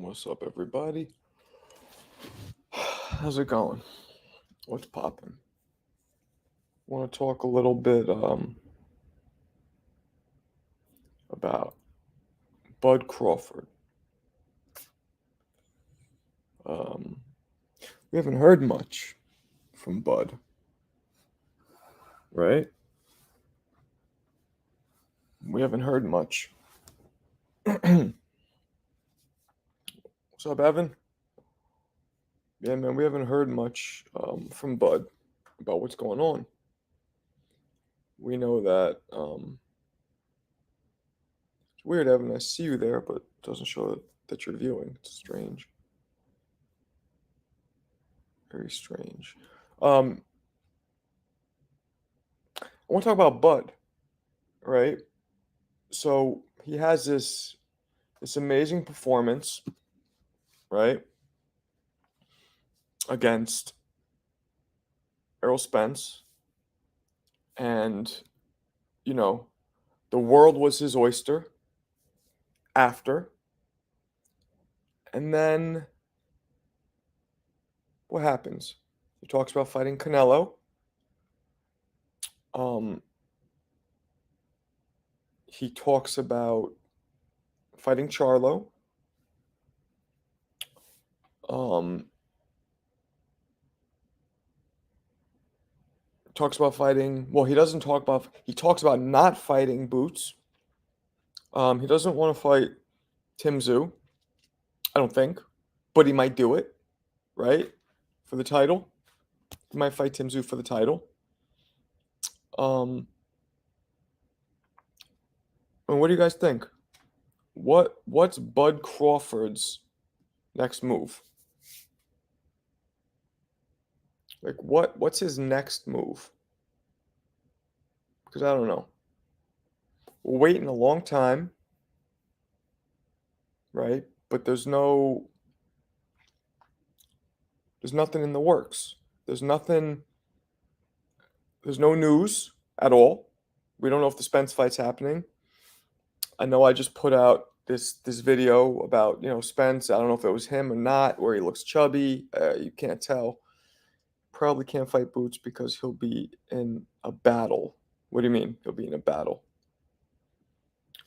What's up, everybody? How's it going? What's popping? Want to talk a little bit about Bud Crawford. We haven't heard much from Bud, right? We haven't heard much. What's up, Evan? Yeah, man, we haven't heard much from Bud about what's going on. We know that it's weird, Evan. I see you there, but it doesn't show that you're viewing. It's strange. Very strange. I want to talk about Bud, right? So he has this amazing performance, right, against Errol Spence, and the world was his oyster after, and then what happens? He talks about fighting Canelo. He talks about fighting Charlo. Talks about fighting. Well, he doesn't talk about. He talks about not fighting Boots. He doesn't want to fight Tim Tszyu, I don't think, but he might do it, right, for the title. He might fight Tim Tszyu for the title. And what do you guys think? What's Bud Crawford's next move? Like what's his next move? Because I don't know. We're waiting a long time, right? But there's nothing in the works. There's no news at all. We don't know if the Spence fight's happening. I know I just put out this video about, Spence. I don't know if it was him or not, where he looks chubby. You can't tell. Probably can't fight Boots because he'll be in a battle. What do you mean he'll be in a battle?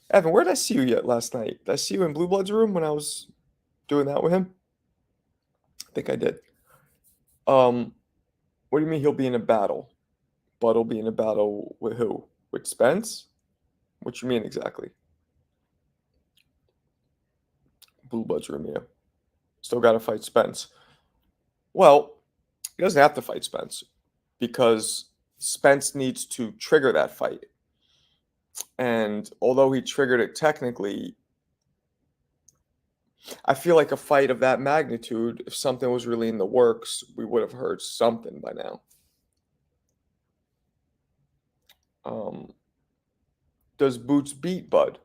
Evan, where did I see you last night? Did I see you in Blue Blood's room when I was doing that with him? I think I did. What do you mean he'll be in a battle? Bud will be in a battle with who? With Spence? What you mean exactly? Blue Blood's room, yeah. Still got to fight Spence. Well, he doesn't have to fight Spence because Spence needs to trigger that fight. And although he triggered it technically, I feel like a fight of that magnitude, if something was really in the works, we would have heard something by now. Does Boots beat Bud?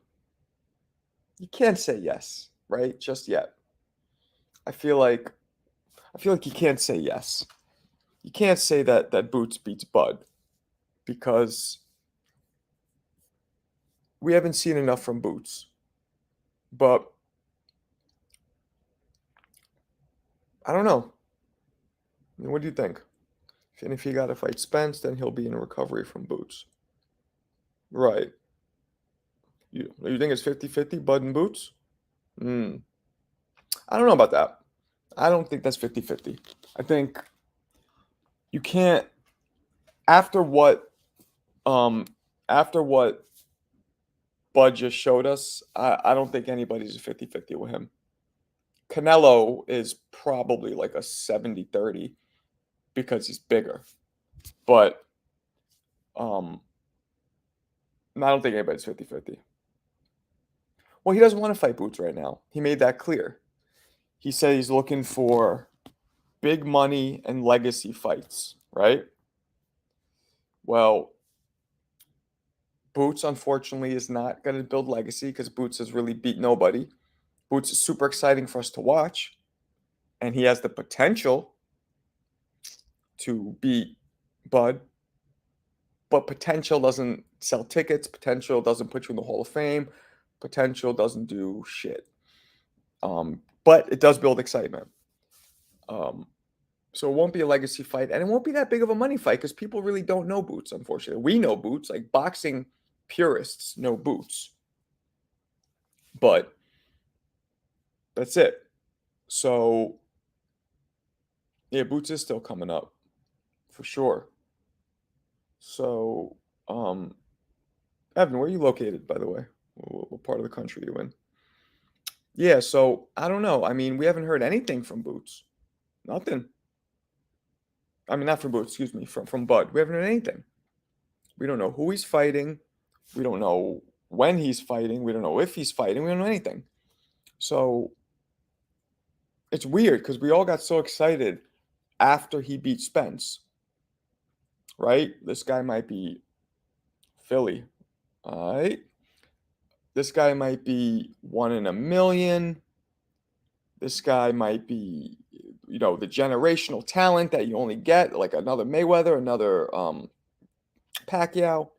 You can't say yes, right? Just yet. I feel like you can't say yes. You can't say that Boots beats Bud because we haven't seen enough from Boots. But I don't know. I mean, what do you think? And if he got to fight Spence, then he'll be in recovery from Boots. Right. You think it's 50-50, Bud and Boots? I don't know about that. I don't think that's 50-50. I think you can't, after what Bud just showed us, I don't think anybody's a 50-50 with him. Canelo is probably like a 70-30 because he's bigger. But I don't think anybody's 50-50. Well, he doesn't want to fight Boots right now. He made that clear. He said he's looking for big money and legacy fights, right? Well, Boots, unfortunately, is not going to build legacy because Boots has really beat nobody. Boots is super exciting for us to watch, and he has the potential to beat Bud, but potential doesn't sell tickets. Potential doesn't put you in the Hall of Fame. Potential doesn't do shit. but it does build excitement. So it won't be a legacy fight, and it won't be that big of a money fight because people really don't know Boots, unfortunately. We know Boots, like boxing purists know Boots, but that's it. So yeah, Boots is still coming up for sure. So, Evan, where are you located, by the way? What part of the country are you in? Yeah, so I don't know. I mean, we haven't heard anything from Boots. Nothing. I mean, not from Boots, excuse me, from Bud. We haven't heard anything. We don't know who he's fighting. We don't know when he's fighting. We don't know if he's fighting. We don't know anything. So it's weird because we all got so excited after he beat Spence, right? This guy might be Philly. All right. This guy might be 1 in a million. This guy might be, the generational talent that you only get, like another Mayweather, another Pacquiao.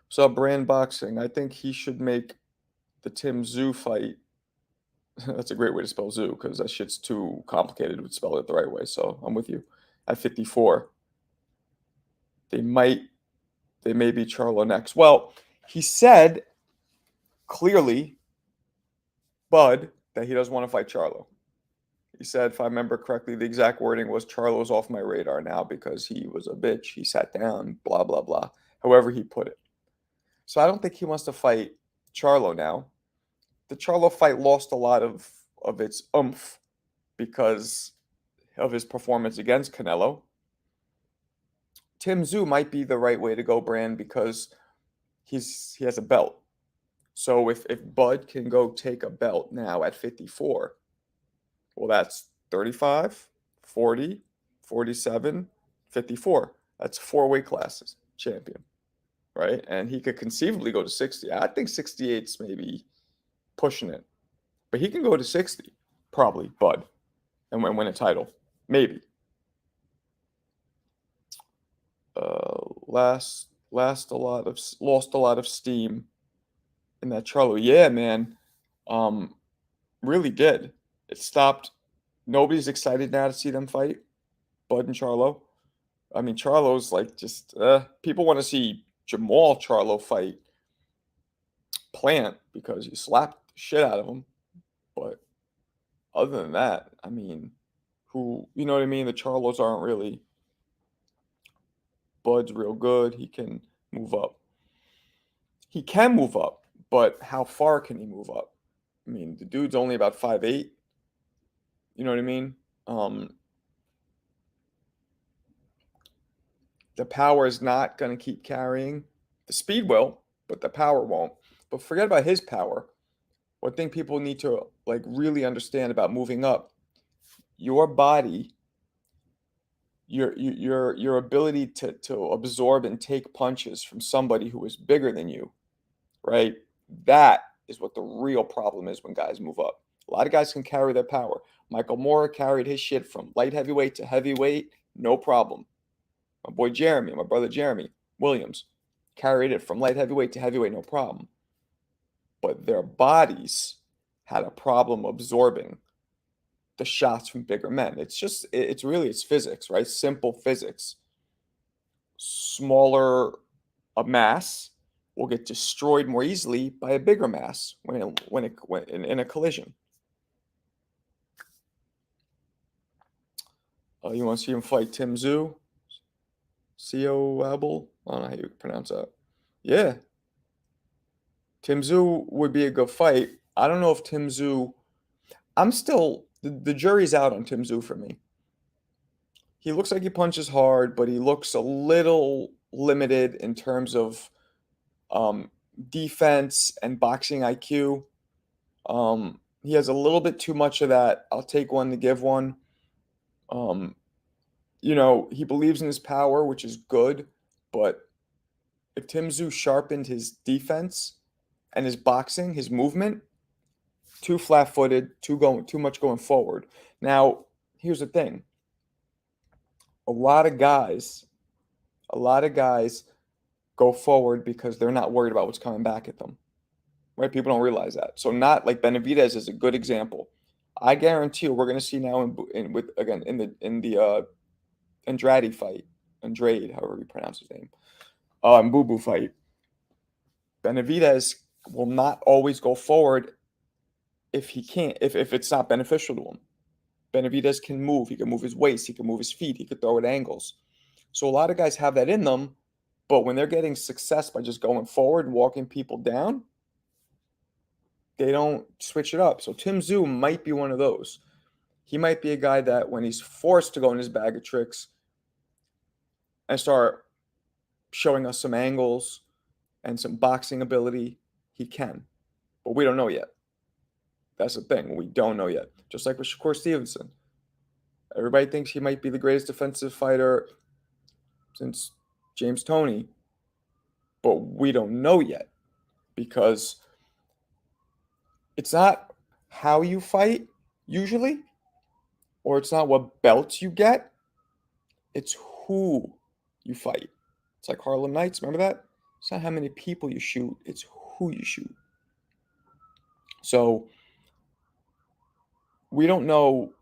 So Brand Boxing, I think he should make the Tim Tszyu fight. That's a great way to spell Zoo because that shit's too complicated to spell it the right way. So I'm with you. At 54, they may be Charlo next. Well, he said clearly, Bud, that he doesn't want to fight Charlo. He said, if I remember correctly, the exact wording was Charlo's off my radar now because he was a bitch. He sat down, blah, blah, blah. However he put it. So I don't think he wants to fight Charlo now. The Charlo fight lost a lot of its oomph because of his performance against Canelo. Tim Tszyu might be the right way to go, Brand, because he has a belt. So if Bud can go take a belt now at 54, well, that's 35, 40, 47, 54. That's 4 weight classes, champion, right? And he could conceivably go to 60. I think 68's maybe pushing it. But he can go to 60, probably, Bud, and win a title. Maybe. Lost a lot of steam in that Charlo. Yeah, man. Really did. It stopped. Nobody's excited now to see them fight, Bud and Charlo. I mean, Charlo's like just people want to see Jamal Charlo fight Plant because he slapped the shit out of him. But other than that, I mean, you know what I mean? The Charlos aren't really. Bud's real good. He can move up. He can move up, but how far can he move up? I mean, the dude's only about 5'8". You know what I mean? The power is not going to keep carrying. The speed will, but the power won't. But forget about his power. One thing people need to really understand about moving up, your body, your ability to absorb and take punches from somebody who is bigger than you, right? That is what the real problem is when guys move up. A lot of guys can carry their power. Michael Moore carried his shit from light heavyweight to heavyweight, no problem. My boy Jeremy, my brother Jeremy Williams, carried it from light heavyweight to heavyweight, no problem. But their bodies had a problem absorbing the shots from bigger men. It's physics, right? Simple physics. Smaller a mass will get destroyed more easily by a bigger mass when in a collision. You want to see him fight Tim Tszyu? C.O. Abel? I don't know how you pronounce that. Yeah. Tim Tszyu would be a good fight. I don't know if Tim Tszyu. The jury's out on Tim Tszyu for me. He looks like he punches hard, but he looks a little limited in terms of defense and boxing IQ. He has a little bit too much of that. I'll take one to give one. He believes in his power, which is good, but if Tim Tszyu sharpened his defense and his boxing, his movement, too flat-footed, too much going forward. Now, here's the thing. A lot of guys go forward because they're not worried about what's coming back at them. Right? People don't realize that. So not like Benavidez is a good example. I guarantee you, we're going to see now with again in the Andrade, however you pronounce his name, Boo Boo fight. Benavidez will not always go forward if he can't, if it's not beneficial to him. Benavidez can move. He can move his waist. He can move his feet. He can throw at angles. So a lot of guys have that in them, but when they're getting success by just going forward and walking people down, they don't switch it up. So Tim Tszyu might be one of those. He might be a guy that when he's forced to go in his bag of tricks and start showing us some angles and some boxing ability, he can. But we don't know yet. That's the thing. We don't know yet. Just like with Shakur Stevenson. Everybody thinks he might be the greatest defensive fighter since James Toney. But we don't know yet because it's not how you fight usually, or it's not what belts you get. It's who you fight. It's like Harlem Nights. Remember that? It's not how many people you shoot. It's who you shoot. So we don't know.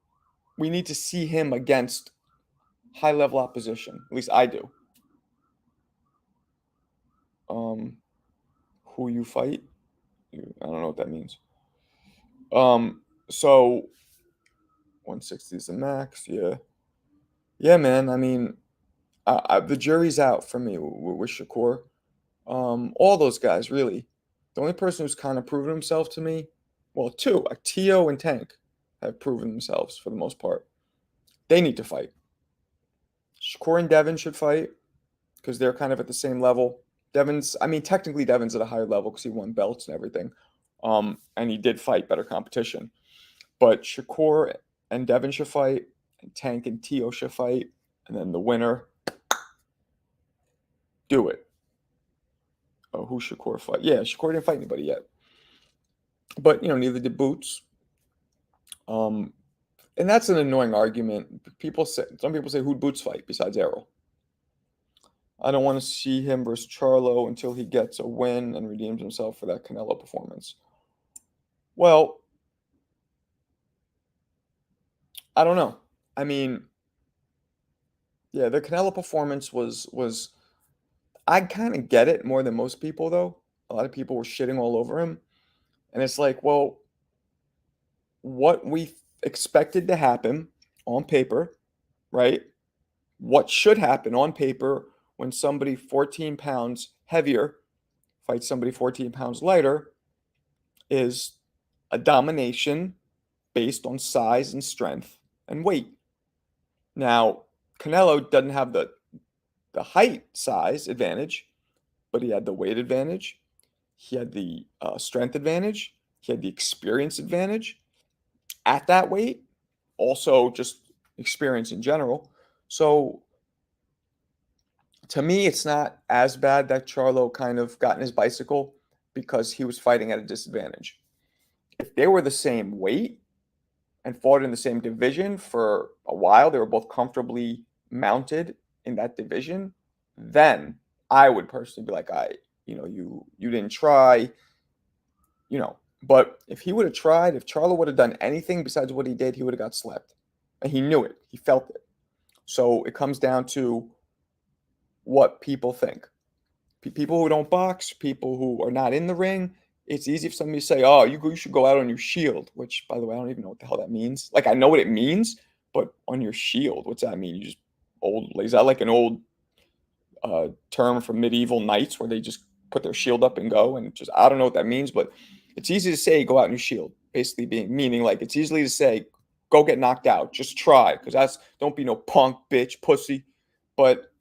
We need to see him against high-level opposition. At least I do. Who you fight? I don't know what that means. So 160 is the max. Yeah. Yeah, man. I mean, the jury's out for me with Shakur. All those guys, really. The only person who's kind of proven himself to me, well, two, Tio and Tank, have proven themselves for the most part. They need to fight. Shakur and Devin should fight because they're kind of at the same level. Technically Devin's at a higher level because he won belts and everything. And he did fight better competition. But Shakur and Devin should fight, and Tank and Tio should fight, and then the winner, do it. Oh, who Shakur fight? Yeah, Shakur didn't fight anybody yet. But, neither did Boots. And that's an annoying argument. Some people say, who'd Boots fight besides Errol? I don't want to see him versus Charlo until he gets a win and redeems himself for that Canelo performance. Well, I don't know. I mean, yeah, the Canelo performance was I kind of get it more than most people, though. A lot of people were shitting all over him. And it's like, well, what we expected to happen on paper, right? What should happen on paper when somebody 14 pounds heavier fights somebody 14 pounds lighter is a domination based on size and strength and weight. Now, Canelo doesn't have the height size advantage, but he had the weight advantage. He had the strength advantage. He had the experience advantage at that weight. Also, just experience in general. So, to me, it's not as bad that Charlo kind of got in his bicycle because he was fighting at a disadvantage. If they were the same weight and fought in the same division for a while, they were both comfortably mounted in that division, then I would personally be like, you didn't try, But if he would have tried, if Charlo would have done anything besides what he did, he would have got slept. And he knew it. He felt it. So it comes down to what people think. People who don't box, people who are not in the ring, it's easy for somebody to say, oh, you should go out on your shield, which, by the way, I don't even know what the hell that means. Like, I know what it means, but on your shield, what's that mean? Is that like an old term from medieval knights where they just put their shield up and go? And I don't know what that means, but it's easy to say, go out on your shield, basically meaning like it's easily to say, go get knocked out, just try, because don't be no punk, bitch, pussy. But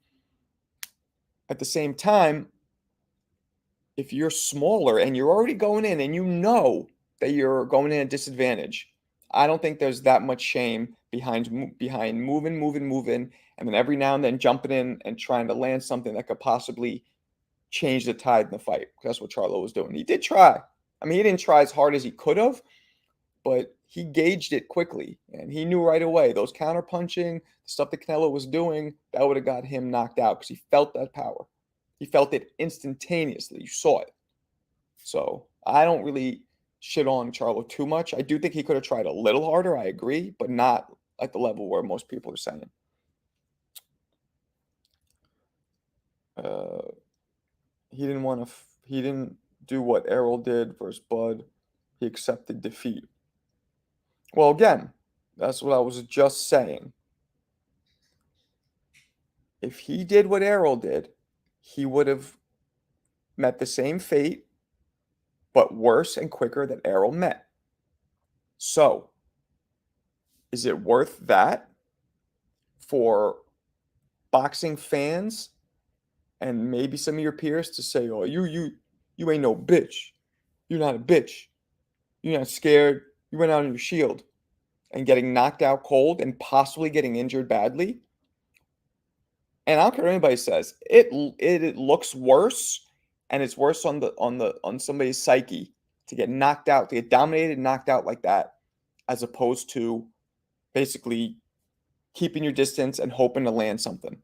at the same time, if you're smaller and you're already going in and you know that you're going in at disadvantage, I don't think there's that much shame behind moving, and then every now and then jumping in and trying to land something that could possibly change the tide in the fight. That's what Charlo was doing. He did try. I mean, he didn't try as hard as he could have, but he gauged it quickly, and he knew right away those counter-punching, stuff that Canelo was doing, that would have got him knocked out because he felt that power. He felt it instantaneously. You saw it. So I don't really shit on Charlo too much. I do think he could have tried a little harder, I agree, but not at the level where most people are saying. Uh, he didn't want to. He didn't do what Errol did versus Bud. He accepted defeat. Well, again, that's what I was just saying. If he did what Errol did, he would have met the same fate, but worse and quicker than Errol met. So, is it worth that for boxing fans and maybe some of your peers to say, "Oh, you ain't no bitch. You're not a bitch. You're not scared. You went out on your shield," and getting knocked out cold and possibly getting injured badly? And I don't care what anybody says. It looks worse, and it's worse on somebody's psyche to get knocked out, to get dominated and knocked out like that, as opposed to basically keeping your distance and hoping to land something.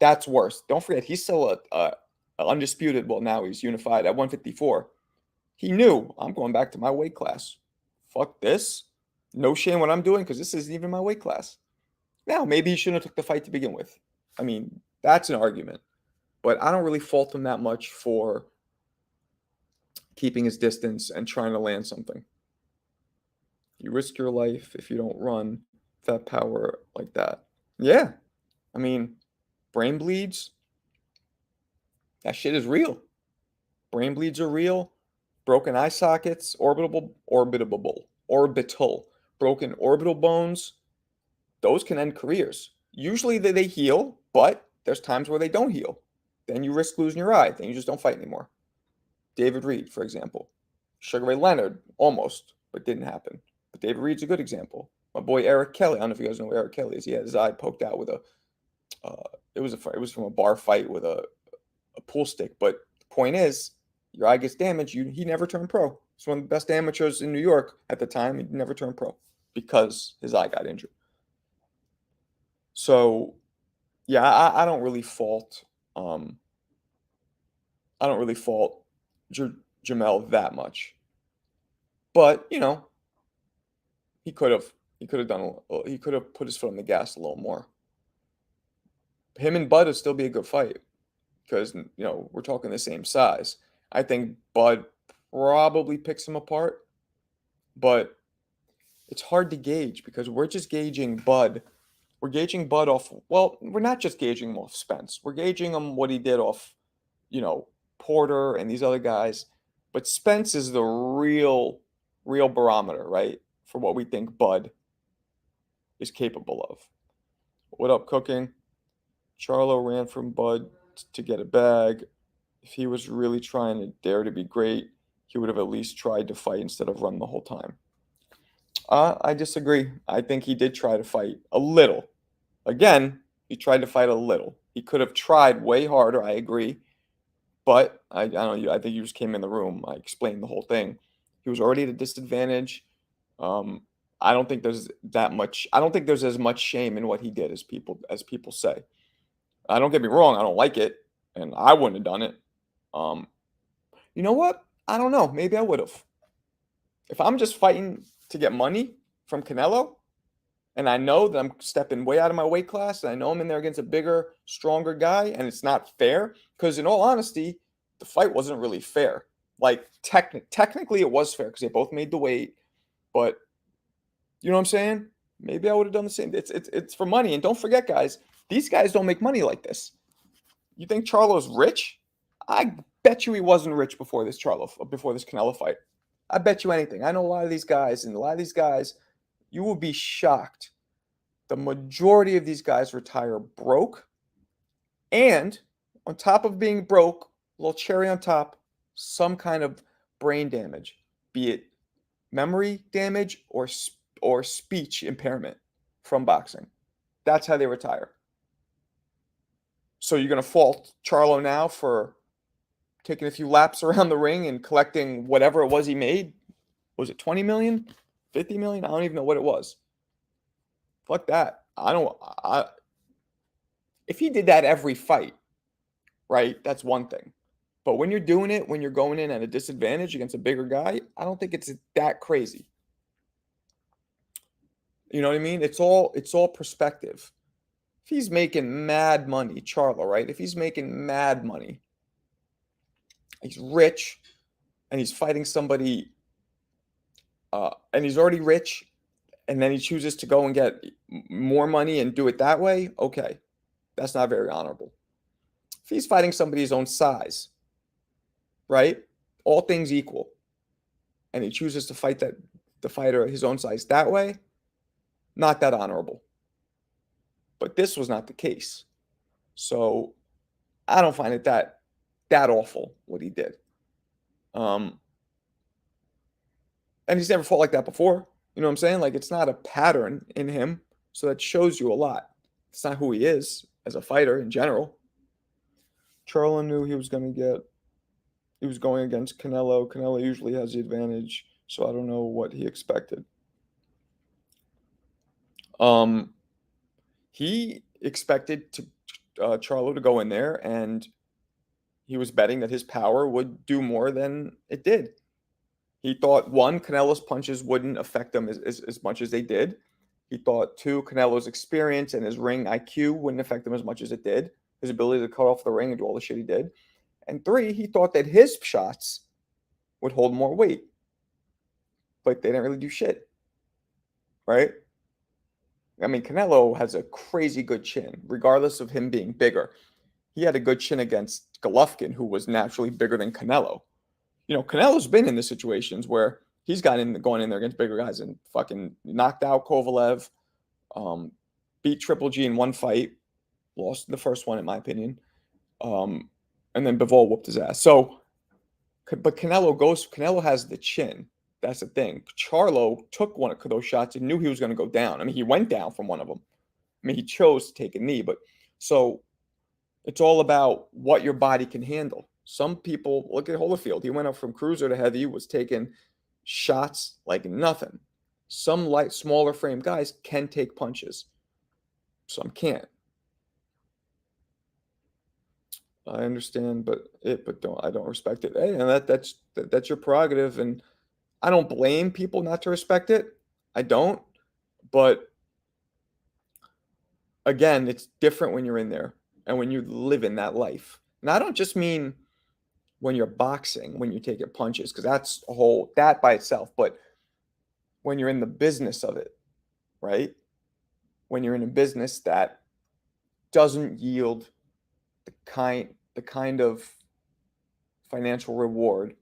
That's worse. Don't forget, he's still a undisputed. Well, now he's unified at 154. He knew, I'm going back to my weight class. Fuck this. No shame what I'm doing because this isn't even my weight class. Now, maybe he shouldn't have took the fight to begin with. I mean, that's an argument. But I don't really fault him that much for keeping his distance and trying to land something. You risk your life if you don't run that power like that. Yeah. I mean, brain bleeds, that shit is real. Brain bleeds are real. Broken eye sockets, orbital, broken orbital bones, those can end careers. Usually they heal, but there's times where they don't heal. Then you risk losing your eye. Then you just don't fight anymore. David Reed, for example. Sugar Ray Leonard, almost, but didn't happen. But David Reed's a good example. My boy Eric Kelly. I don't know if you guys know who Eric Kelly is. He had his eye poked out with a. It was from a bar fight with a pool stick. But the point is, your eye gets damaged. He never turned pro. He's one of the best amateurs in New York at the time. He never turned pro because his eye got injured. So, yeah, I don't really fault. I don't really fault Jamel that much. But he could have done he could have put his foot on the gas a little more. Him and Bud would still be a good fight because we're talking the same size. I think Bud probably picks him apart, but it's hard to gauge because we're just gauging Bud. We're gauging Bud off. Well, we're not just gauging him off Spence. We're gauging him what he did off, Porter and these other guys. But Spence is the real barometer, right, for what we think Bud is capable of. What up, Cooking? Charlo ran from Bud to get a bag. If he was really trying to dare to be great, he would have at least tried to fight instead of run the whole time. I disagree. I think he did try to fight a little. Again, he tried to fight a little. He could have tried way harder, I agree. But I don't know. I think you just came in the room. I explained the whole thing. He was already at a disadvantage. I don't think there's that much. I don't think there's as much shame in what he did as people say. Don't get me wrong. I don't like it, and I wouldn't have done it. You know what? I don't know. Maybe I would have. If I'm just fighting to get money from Canelo, and I know that I'm stepping way out of my weight class, and I know I'm in there against a bigger, stronger guy, and it's not fair, because in all honesty, the fight wasn't really fair. Like, technically it was fair, because they both made the weight, but you know what I'm saying? Maybe I would have done the same. It's for money, and don't forget, guys, these guys don't make money like this. You think Charlo's rich? I bet you he wasn't rich before this Canelo fight. I bet you anything. I know a lot of these guys, and a lot of these guys, you will be shocked. The majority of these guys retire broke. And on top of being broke, a little cherry on top, some kind of brain damage, be it memory damage or speech impairment from boxing. That's how they retire. So you're going to fault Charlo now for taking a few laps around the ring and collecting whatever it was he made? Was it 20 million? 50 million? I don't even know what it was. Fuck that. If he did that every fight, right, that's one thing. But when you're doing it, when you're going in at a disadvantage against a bigger guy, I don't think it's that crazy. You know what I mean? It's all perspective. If he's making mad money, Charlo, right? If he's making mad money, he's rich, and he's fighting somebody, and he's already rich, and then he chooses to go and get more money and do it that way, okay, that's not very honorable. If he's fighting somebody his own size, right? All things equal, and he chooses to fight the fighter his own size that way, not that honorable. But this was not the case. So I don't find it that awful what he did. And he's never fought like that before. You know what I'm saying? Like, it's not a pattern in him. So that shows you a lot. It's not who he is as a fighter in general. Charlo knew he was going against Canelo. Canelo usually has the advantage, so I don't know what he expected. He expected Charlo to go in there, and he was betting that his power would do more than it did. He thought, one, Canelo's punches wouldn't affect him as much as they did. He thought, two, Canelo's experience and his ring IQ wouldn't affect him as much as it did. His ability to cut off the ring and do all the shit he did. And three, he thought that his shots would hold more weight. But they didn't really do shit. Right? I mean, Canelo has a crazy good chin, regardless of him being bigger. He had a good chin against Golovkin, who was naturally bigger than Canelo. You know, Canelo's been in the situations where he's going in there against bigger guys and fucking knocked out Kovalev, beat Triple G in one fight, lost in the first one, in my opinion, and then Bivol whooped his ass. So, but Canelo has the chin. That's the thing. Charlo took one of those shots and knew he was going to go down. I mean, he went down from one of them. I mean, he chose to take a knee, but so it's all about what your body can handle. Some people, look at Holyfield. He went up from cruiser to heavy, was taking shots like nothing. Some light, smaller frame guys can take punches. Some can't. I understand, but I don't respect it. Hey, and that's your prerogative, and I don't blame people not to respect it. I don't, but again, it's different when you're in there and when you live in that life. And I don't just mean when you're boxing, when you're taking punches, because that's that by itself. But when you're in the business of it, right? When you're in a business that doesn't yield the kind of financial reward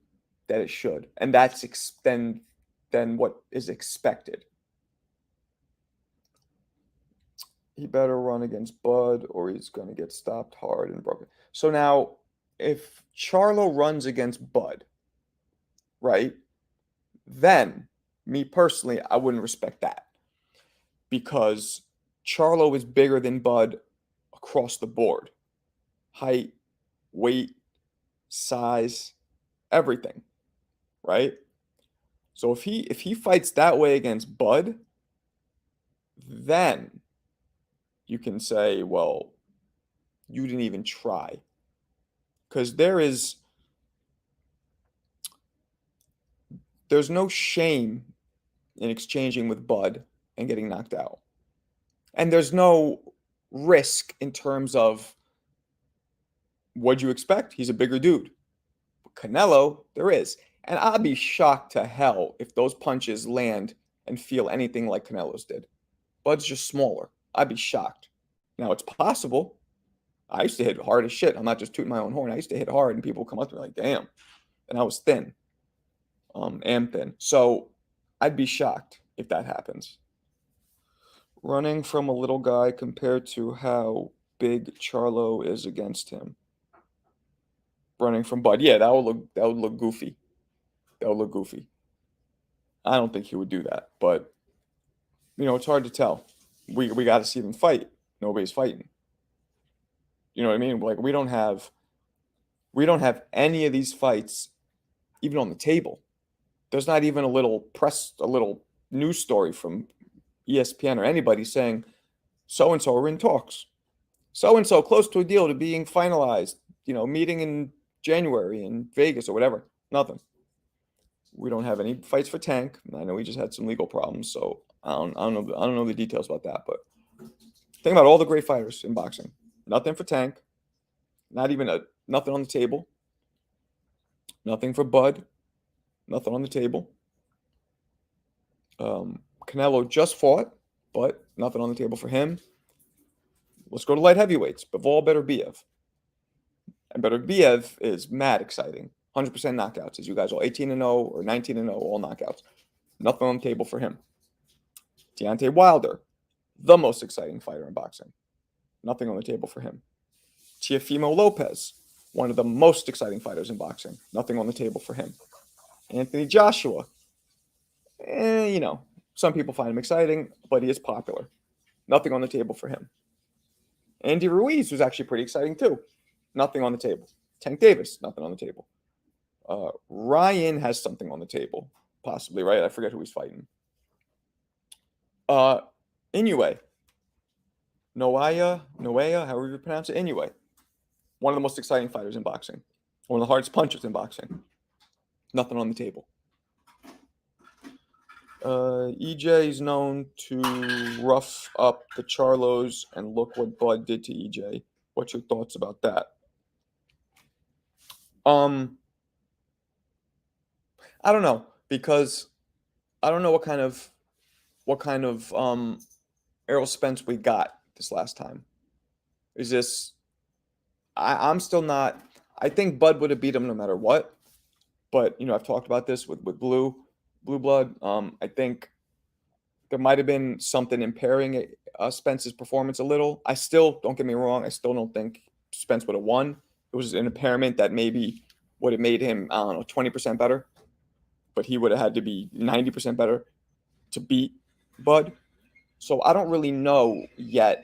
that it should, and that's then what is expected. He better run against Bud, or he's going to get stopped hard and broken. So now, if Charlo runs against Bud, right, then me personally, I wouldn't respect that, because Charlo is bigger than Bud across the board. Height, weight, size, everything, right? So if he fights that way against Bud, then you can say, well, you didn't even try. Because there's no shame in exchanging with Bud and getting knocked out. And there's no risk in terms of, what'd you expect? He's a bigger dude. But Canelo, there is. And I'd be shocked to hell if those punches land and feel anything like Canelo's did. Bud's just smaller. I'd be shocked. Now, it's possible. I used to hit hard as shit. I'm not just tooting my own horn. I used to hit hard, and people come up to me like, damn. And I was thin. Am thin. So I'd be shocked if that happens. Running from a little guy compared to how big Charlo is against him. Running from Bud. Yeah, that would look goofy. That would look goofy. I don't think he would do that. But, it's hard to tell. We got to see them fight. Nobody's fighting. You know what I mean? Like, we don't have any of these fights even on the table. There's not even a little news story from ESPN or anybody saying so-and-so are in talks. So-and-so close to a deal to being finalized, meeting in January in Vegas or whatever. Nothing. We don't have any fights for Tank. I know he just had some legal problems, so I don't know the details about that. But think about all the great fighters in boxing. Nothing for Tank. Not even nothing on the table. Nothing for Bud. Nothing on the table. Canelo just fought, but nothing on the table for him. Let's go to light heavyweights. Bivol Beterbiev. And Beterbiev is mad exciting. 100% knockouts. As you guys all 18-0 or 19-0, all knockouts. Nothing on the table for him. Deontay Wilder, the most exciting fighter in boxing. Nothing on the table for him. Teofimo Lopez, one of the most exciting fighters in boxing. Nothing on the table for him. Anthony Joshua, some people find him exciting, but he is popular. Nothing on the table for him. Andy Ruiz was actually pretty exciting too. Nothing on the table. Tank Davis, nothing on the table. Ryan has something on the table, possibly, right? I forget who he's fighting. Inoue. Noaya, however you pronounce it. Inoue. One of the most exciting fighters in boxing. One of the hardest punchers in boxing. Nothing on the table. EJ is known to rough up the Charlos, and look what Bud did to EJ. What's your thoughts about that? I don't know, because I don't know what kind of Errol Spence we got this last time. Is this? I'm still not. I think Bud would have beat him no matter what. But I've talked about this with Blue Blood. I think there might have been something impairing Spence's performance a little. I still, don't get me wrong, I still don't think Spence would have won. It was an impairment that maybe would have made him, 20% better. But he would have had to be 90% better to beat Bud. So I don't really know yet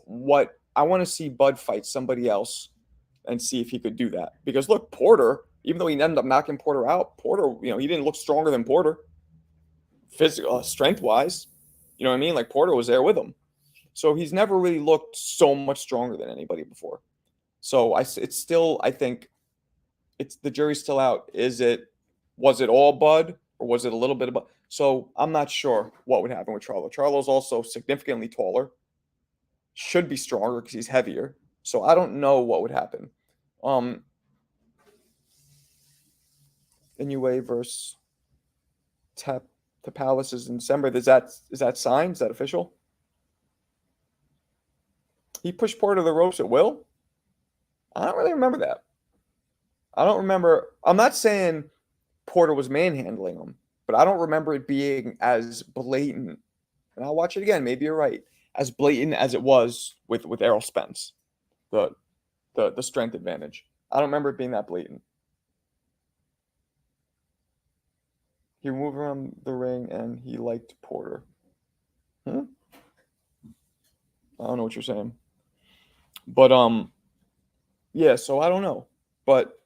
what I want to see Bud fight somebody else and see if he could do that. Because look, Porter, even though he ended up knocking Porter out, Porter, he didn't look stronger than Porter, physical, strength-wise. You know what I mean? Like Porter was there with him, so he's never really looked so much stronger than anybody before. So it's still, I think, the jury's still out. Was it all Bud, or was it a little bit of Bud? So I'm not sure what would happen with Charlo. Charlo's also significantly taller, should be stronger because he's heavier. So I don't know what would happen. Inoue versus Palace is in December. Is that signed? Is that official? He pushed Porter to the ropes at will? I don't really remember that. I don't remember. I'm not saying Porter was manhandling him, but I don't remember it being as blatant. And I'll watch it again. Maybe you're right. As blatant as it was with Errol Spence, the strength advantage. I don't remember it being that blatant. He moved around the ring and he liked Porter. I don't know what you're saying. But yeah, so I don't know. But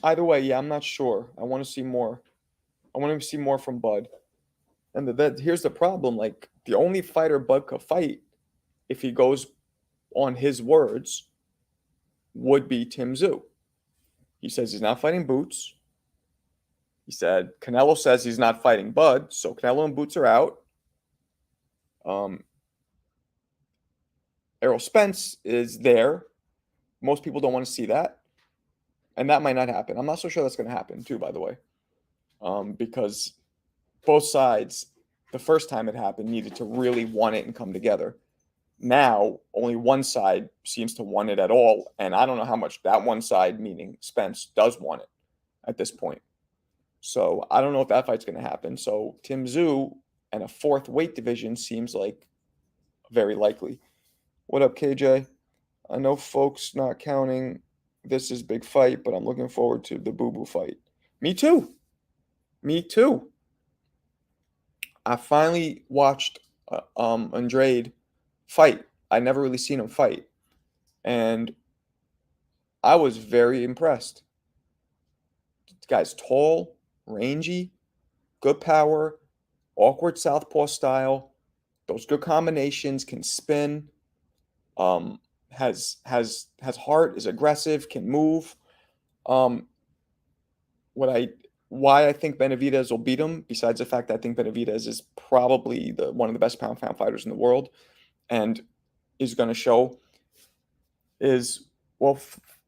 either way, yeah, I'm not sure. I want to see more. I want to see more from Bud. And here's the problem. Like, the only fighter Bud could fight, if he goes on his words, would be Tim Tszyu. He says he's not fighting Boots. He said Canelo says he's not fighting Bud, so Canelo and Boots are out. Errol Spence is there. Most people don't want to see that, and that might not happen. I'm not so sure that's going to happen, too, by the way, because both sides, the first time it happened, needed to really want it and come together. Now, only one side seems to want it at all, and I don't know how much that one side, meaning Spence, does want it at this point. So I don't know if that fight's going to happen. So Tim Tszyu and a fourth weight division seems like very likely. What up, KJ? I know folks not counting this is big fight, but I'm looking forward to the Boo Boo fight. Me too. I finally watched Andrade fight. I never really seen him fight, and I was very impressed. This guy's tall, rangy, good power, awkward southpaw style. Those good combinations, can spin. Has heart, is aggressive, can move. Um, what I why I think Benavidez will beat him, besides the fact that I think Benavidez is probably the one of the best pound for pound fighters in the world, and is going to show is well.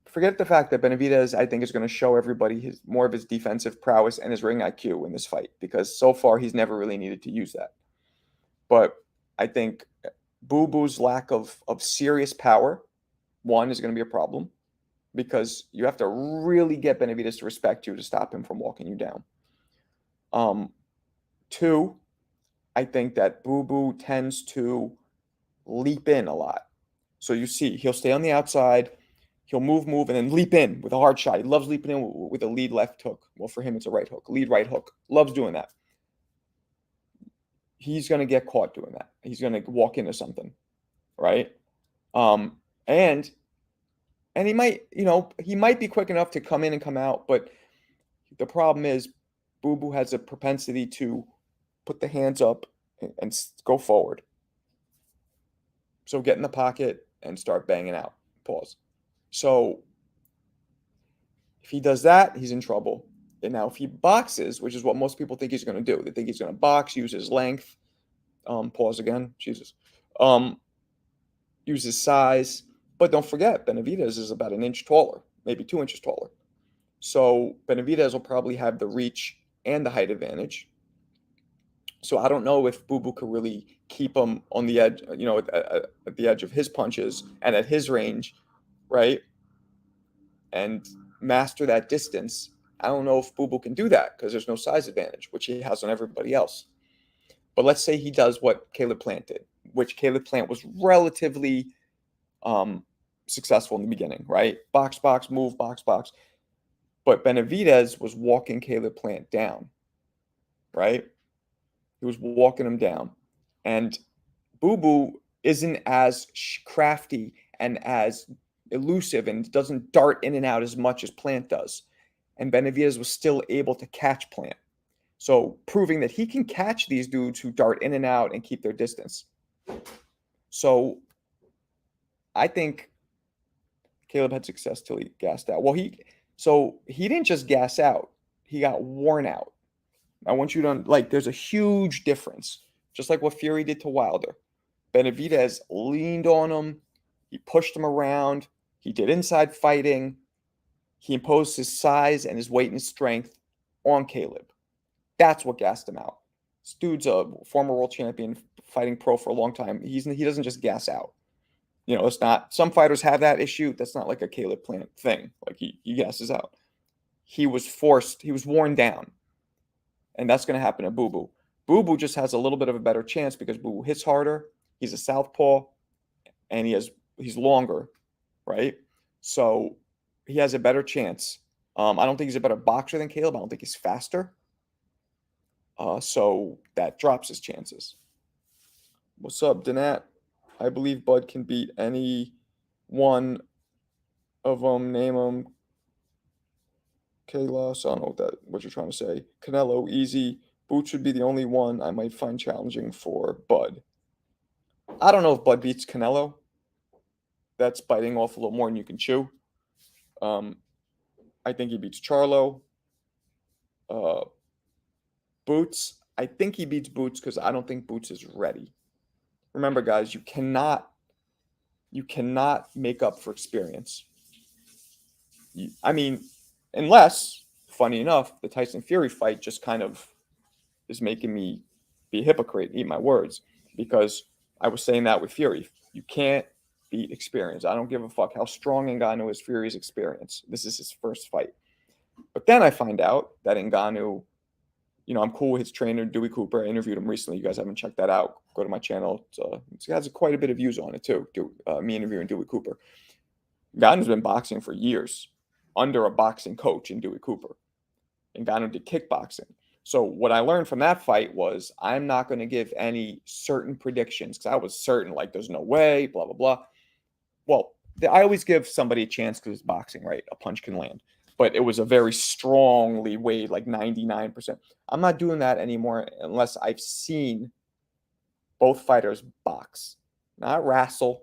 Forget the fact that Benavidez, I think, is going to show everybody his more of his defensive prowess and his ring IQ in this fight because so far he's never really needed to use that. But I think Boo Boo's lack of serious power, one, is going to be a problem because you have to really get Benavidez to respect you to stop him from walking you down. Two, I think that Boo Boo tends to leap in a lot. So you see, he'll stay on the outside, he'll move, and then leap in with a hard shot. He loves leaping in with a lead left hook. Well, for him, it's a right hook, lead right hook. Loves doing that. He's going to get caught doing that. He's going to walk into something, right? And he might, he might be quick enough to come in and come out, but the problem is Boo Boo has a propensity to put the hands up and go forward. So get in the pocket and start banging out. Pause. So if he does that, he's in trouble. And now if he boxes, which is what most people think he's going to do, they think he's going to box, use his length. Pause again. Jesus. Use his size. But don't forget, Benavidez is about an inch taller, maybe 2 inches taller. So Benavidez will probably have the reach and the height advantage. So I don't know if Boo Boo could really keep him on the edge, at the edge of his punches and at his range, right? And master that distance. I don't know if Boo Boo can do that because there's no size advantage, which he has on everybody else. But let's say he does what Caleb Plant did, which Caleb Plant was relatively successful in the beginning, right? Box, move, box. But Benavidez was walking Caleb Plant down, right? He was walking him down. And Boo Boo isn't as crafty and as elusive and doesn't dart in and out as much as Plant does. And Benavidez was still able to catch Plant. So proving that he can catch these dudes who dart in and out and keep their distance. So I think Caleb had success till he gassed out. Well, he didn't just gas out. He got worn out. I want you to, there's a huge difference. Just like what Fury did to Wilder. Benavidez leaned on him. He pushed him around. He did inside fighting. He imposed his size and his weight and strength on Caleb. That's what gassed him out. This dude's a former world champion, fighting pro for a long time. He doesn't just gas out. It's not. Some fighters have that issue. That's not like a Caleb Plant thing. Like he gasses out. He was worn down. And that's going to happen to Boo Boo. Boo Boo just has a little bit of a better chance because Boo Boo hits harder. He's a southpaw, and he's longer, right? So he has a better chance. I don't think he's a better boxer than Caleb. I don't think he's faster. So that drops his chances. What's up, Danat? I believe Bud can beat any one of them. Name them. Kayla, so I don't know what you're trying to say. Canelo, easy. Boots should be the only one I might find challenging for Bud. I don't know if Bud beats Canelo. That's biting off a little more than you can chew. I think he beats Charlo. Boots, I think he beats Boots because I don't think Boots is ready. Remember, guys, you cannot make up for experience. Unless, funny enough, the Tyson Fury fight just kind of is making me be a hypocrite, eat my words, because I was saying that with Fury. You can't beat experience. I don't give a fuck how strong Ngannou is. Fury's experience. This is his first fight. But then I find out that Ngannou, I'm cool with his trainer, Dewey Cooper. I interviewed him recently. You guys haven't checked that out, go to my channel. It has quite a bit of views on it, too, me interviewing Dewey Cooper. Ngannou's been boxing for years under a boxing coach in Dewey Cooper. Ngannou did kickboxing. So what I learned from that fight was I'm not going to give any certain predictions because I was certain, there's no way, blah, blah, blah. Well, I always give somebody a chance because it's boxing, right? A punch can land. But it was a very strongly weighed, 99%. I'm not doing that anymore unless I've seen both fighters box. Not wrestle.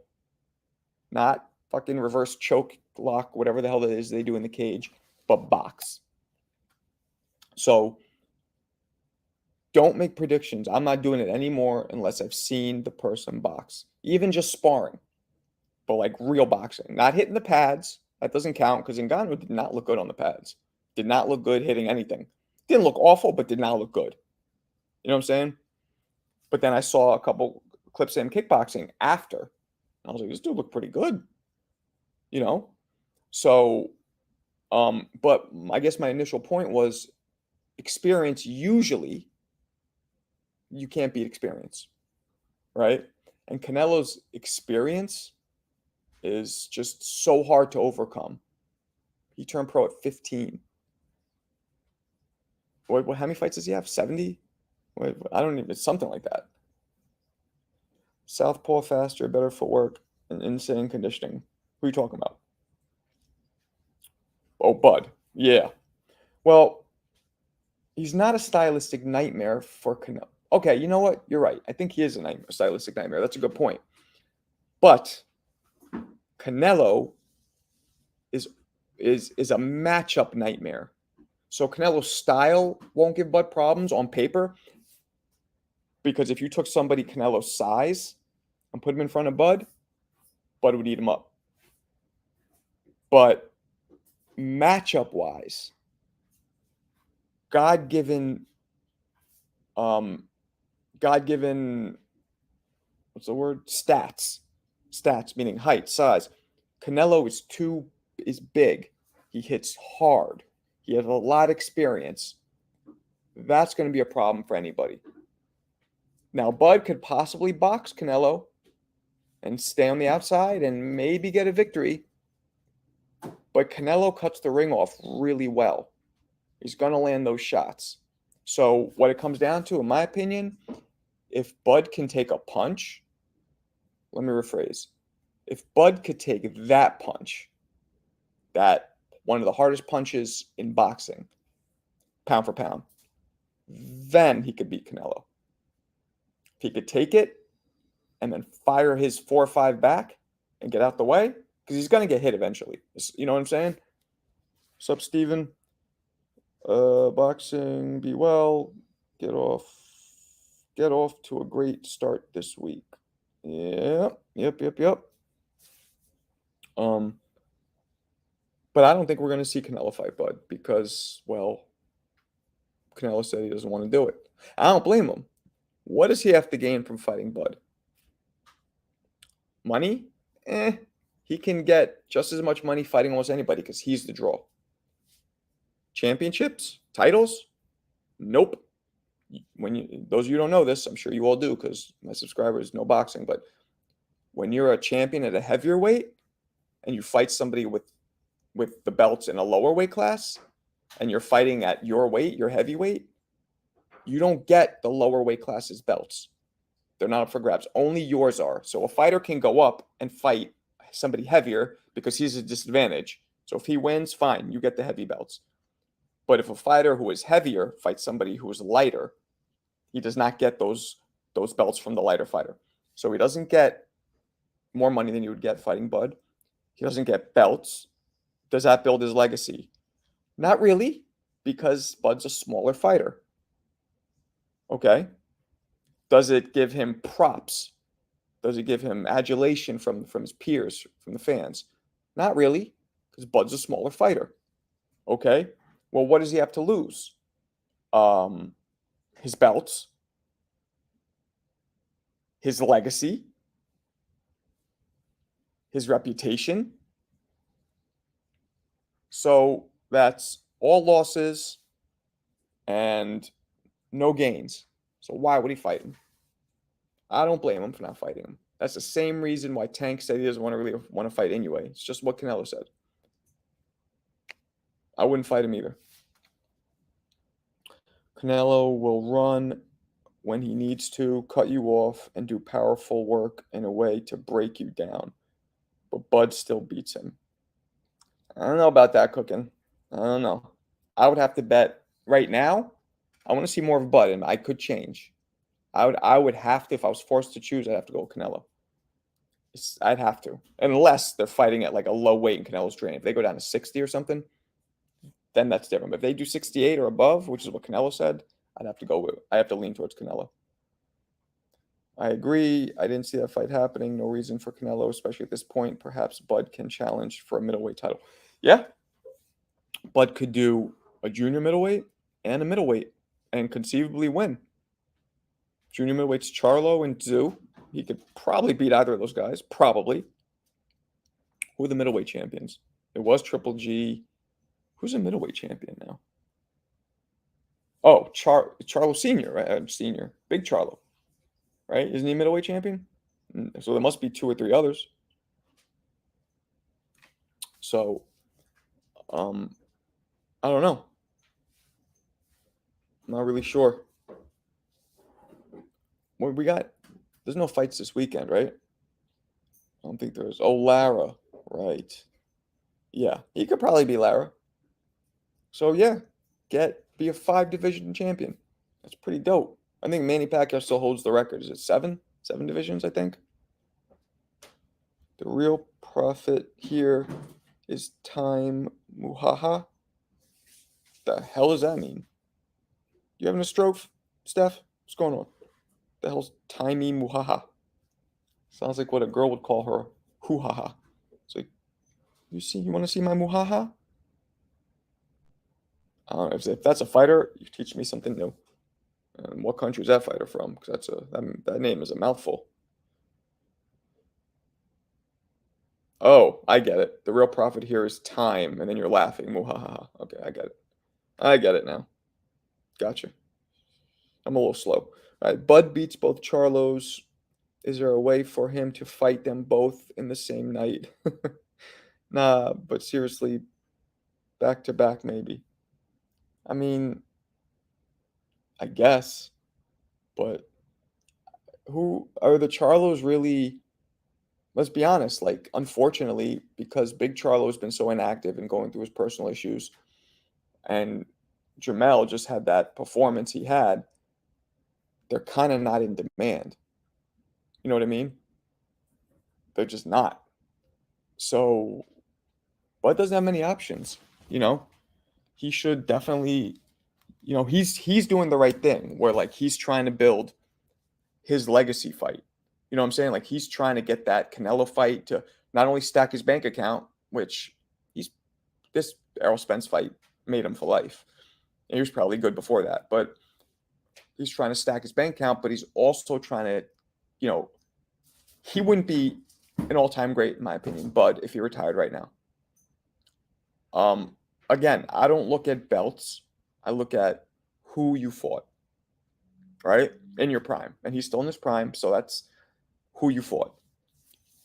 Not fucking reverse choke lock, whatever the hell that is they do in the cage. but box. So don't make predictions. I'm not doing it anymore unless I've seen the person box. Even just sparring, but like real boxing. Not hitting the pads. That doesn't count because Ngannou did not look good on the pads. Did not look good hitting anything. Didn't look awful, but did not look good. You know what I'm saying? But then I saw a couple clips of him kickboxing after. And I was like, this dude looked pretty good. You know? So, but I guess my initial point was experience usually you can't beat experience, right? And Canelo's experience is just so hard to overcome. He turned pro at 15. What, how many fights does he have? 70? I don't even, it's something like that. Southpaw faster, better footwork, and insane conditioning. Who are you talking about? Oh, Bud. Yeah. Well, he's not a stylistic nightmare for Canelo. Okay, you know what? You're right. I think he is a nightmare, a stylistic nightmare. That's a good point. But Canelo is a matchup nightmare. So Canelo's style won't give Bud problems on paper because if you took somebody Canelo's size and put him in front of Bud, Bud would eat him up. But matchup-wise, God-given, what's the word? Stats. Stats meaning height, size. Canelo is big. He hits hard. He has a lot of experience. That's going to be a problem for anybody. Now, Bud could possibly box Canelo and stay on the outside and maybe get a victory. But Canelo cuts the ring off really well. He's going to land those shots. So what it comes down to, in my opinion, if Bud can take a punch, let me rephrase. If Bud could take that punch, that one of the hardest punches in boxing, pound for pound, then he could beat Canelo. If he could take it and then fire his 4 or 5 back and get out the way, because he's going to get hit eventually. You know what I'm saying? What's up, Steven? Boxing, be well. Get off to a great start this week. Yep. But I don't think we're going to see Canelo fight Bud because, well, Canelo said he doesn't want to do it. I don't blame him. What does he have to gain from fighting Bud? Money? He can get just as much money fighting almost anybody because he's the draw. Championships? Titles? Nope. Those of you who don't know this, I'm sure you all do because my subscribers know boxing, but when you're a champion at a heavier weight and you fight somebody with the belts in a lower weight class and you're fighting at your weight, your heavyweight, you don't get the lower weight classes belts. They're not up for grabs. Only yours are. So a fighter can go up and fight somebody heavier because he's at a disadvantage. So if he wins, fine, you get the heavy belts. But if a fighter who is heavier fights somebody who is lighter, he does not get those belts from the lighter fighter. So he doesn't get more money than you would get fighting Bud. He doesn't get belts. Does that build his legacy? Not really, because Bud's a smaller fighter. Okay. Does it give him props? Does it give him adulation from his peers, from the fans? Not really, because Bud's a smaller fighter. Okay. Well, what does he have to lose? His belts, his legacy, his reputation. So that's all losses and no gains. So why would he fight him? I don't blame him for not fighting him. That's the same reason why Tank said he doesn't really want to fight anyway. It's just what Canelo said. I wouldn't fight him either. Canelo will run when he needs to, cut you off, and do powerful work in a way to break you down. But Bud still beats him. I don't know about that, Cooking. I don't know. I would have to bet right now. I want to see more of Bud, and I could change. I would have to, if I was forced to choose, I'd have to go with Canelo. I'd have to. Unless they're fighting at like a low weight and Canelo's training. If they go down to 60 or something, then that's different. But if they do 68 or above, which is what Canelo said, I have to lean towards Canelo. I agree. I didn't see that fight happening. No reason for Canelo, especially at this point. Perhaps Bud can challenge for a middleweight title. Yeah, Bud could do a junior middleweight and a middleweight and conceivably win. Junior middleweight's Charlo and Zoo. He could probably beat either of those guys. Probably. Who are the middleweight champions? It was Triple G. Who's a middleweight champion now? Oh, Charlo Senior, right? Senior, Big Charlo, right? Isn't he a middleweight champion? So there must be 2 or 3 others. So, I don't know. I'm not really sure. What we got? There's no fights this weekend, right? I don't think there's. Oh, Lara, right? Yeah, he could probably be Lara. So yeah, be a 5 division champion. That's pretty dope. I think Manny Pacquiao still holds the record. Is it 7? 7 divisions, I think. The real prophet here is Time Muhaha. The hell does that mean? You having a stroke, Steph? What's going on? The hell's Timey Muhaha? Sounds like what a girl would call her hoo-ha-ha. It's like, you want to see my muhaha? I don't know if that's a fighter. You teach me something new. And what country is that fighter from? Because that name is a mouthful. Oh, I get it. The real prophet here is time, and then you're laughing. Muhaha. Okay, I get it. I get it now. Gotcha. I'm a little slow. All right, Bud beats both Charlos. Is there a way for him to fight them both in the same night? Nah, but seriously, back to back maybe. I mean, I guess, but who are the Charlos really? Let's be honest, like, unfortunately, because Big Charlo has been so inactive and going through his personal issues, and Jamel just had that performance he had, they're kind of not in demand. You know what I mean? They're just not. So, Bud doesn't have many options, you know? He should definitely, he's doing the right thing where, like, he's trying to build his legacy fight. You know what I'm saying? Like, he's trying to get that Canelo fight to not only stack his bank account, which this Errol Spence fight made him for life. And he was probably good before that, but he's trying to stack his bank account, but he's also trying to, he wouldn't be an all-time great, in my opinion, Bud, if he retired right now. Again, I don't look at belts. I look at who you fought, right? In your prime. And he's still in his prime, so that's who you fought.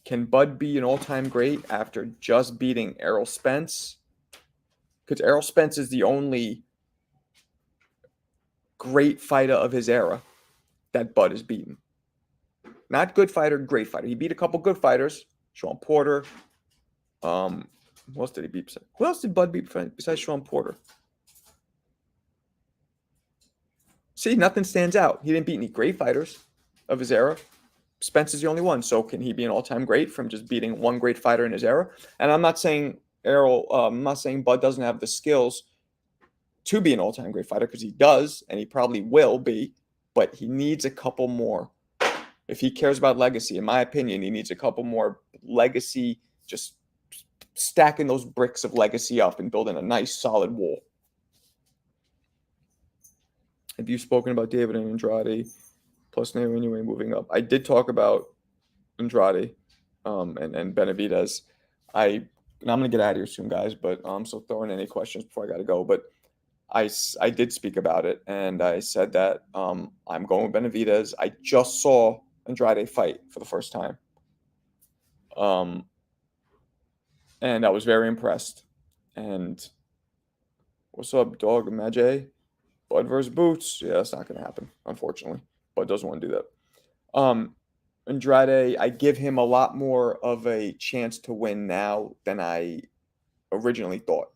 Can Bud be an all-time great after just beating Errol Spence? Because Errol Spence is the only great fighter of his era that Bud has beaten. Not good fighter, great fighter. He beat a couple good fighters. Sean Porter. Who else did he beat? Who else did Bud beat besides Sean Porter? See, nothing stands out. He didn't beat any great fighters of his era. Spence is the only one. So can he be an all-time great from just beating one great fighter in his era? And I'm not saying I'm not saying Bud doesn't have the skills to be an all-time great fighter, because he does, and he probably will be, but he needs a couple more. If he cares about legacy, in my opinion, he needs a couple more legacy, just stacking those bricks of legacy up and building a nice solid wall. Have you spoken about David and Andrade plus anyway moving up? I did talk about Andrade and Benavidez. I'm going to get out of here soon, guys, but so throw in any questions before I got to go. But I did speak about it, and I said that I'm going with Benavidez. I just saw Andrade fight for the first time. And I was very impressed. And what's up, dog? Majay? Bud versus Boots. Yeah, that's not going to happen, unfortunately. Bud doesn't want to do that. Andrade, I give him a lot more of a chance to win now than I originally thought.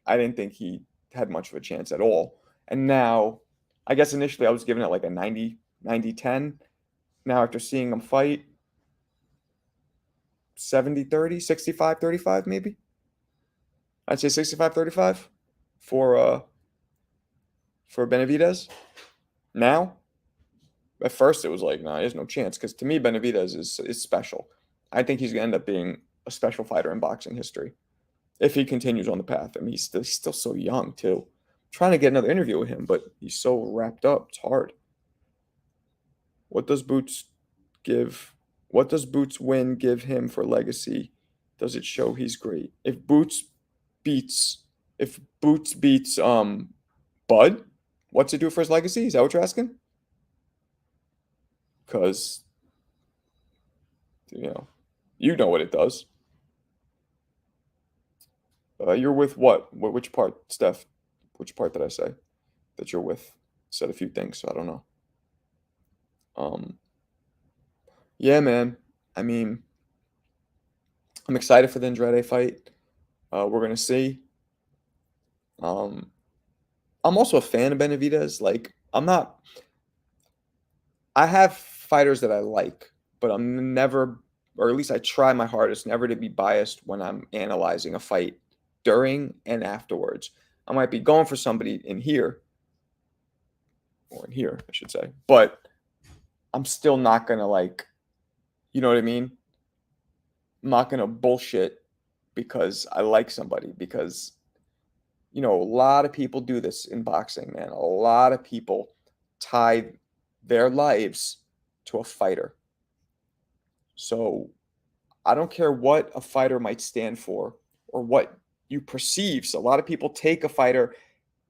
I didn't think he had much of a chance at all. And now, I guess initially I was giving it like a 90-10. Now, after seeing him fight, 70-30, 65-35 maybe? I'd say 65-35. for Benavidez now? At first, it was like, nah, there's no chance. Because to me, Benavidez is special. I think he's gonna end up being a special fighter in boxing history if he continues on the path. I mean, he's still so young too. I'm trying to get another interview with him, but he's so wrapped up. It's hard. What does Boots give? What does Boots win give him for legacy? Does it show he's great? Beats, if Boots beats Bud, what's it do for his legacy? Is that what you're asking? Because you know what it does. You're with what? Which part, Steph? Which part did I say that you're with? Said a few things, so I don't know. Yeah, man. I mean, I'm excited for the Andrade fight. We're gonna see. Um, I'm also a fan of Benavidez. Like, I'm not. I have fighters that I like, but I'm never, or at least I try my hardest never to be biased when I'm analyzing a fight during and afterwards. I might be going for somebody in here, or in here, I should say, but I'm still not gonna like, you know what I mean? I'm not gonna bullshit because I like somebody because a lot of people do this in boxing, man. A lot of people tie their lives to a fighter. So I don't care what a fighter might stand for or what you perceive. So a lot of people take a fighter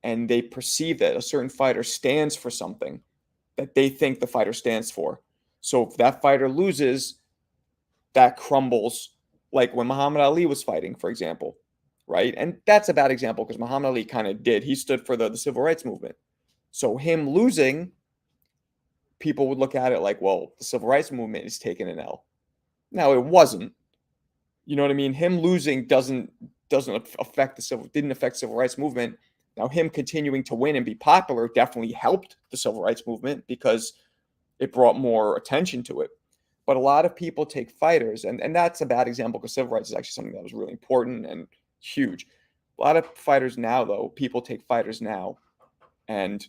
and they perceive that a certain fighter stands for something that they think the fighter stands for. So if that fighter loses, that crumbles, like when Muhammad Ali was fighting, for example, right? And that's a bad example because Muhammad Ali kind of did. He stood for the civil rights movement. So him losing, people would look at it like, well, the civil rights movement is taking an L. Now it wasn't. You know what I mean? Him losing didn't affect the civil rights movement. Now him continuing to win and be popular definitely helped the civil rights movement because it brought more attention to it. But a lot of people take fighters, and that's a bad example because civil rights is actually something that was really important and huge. A lot of fighters now, though, people take fighters now and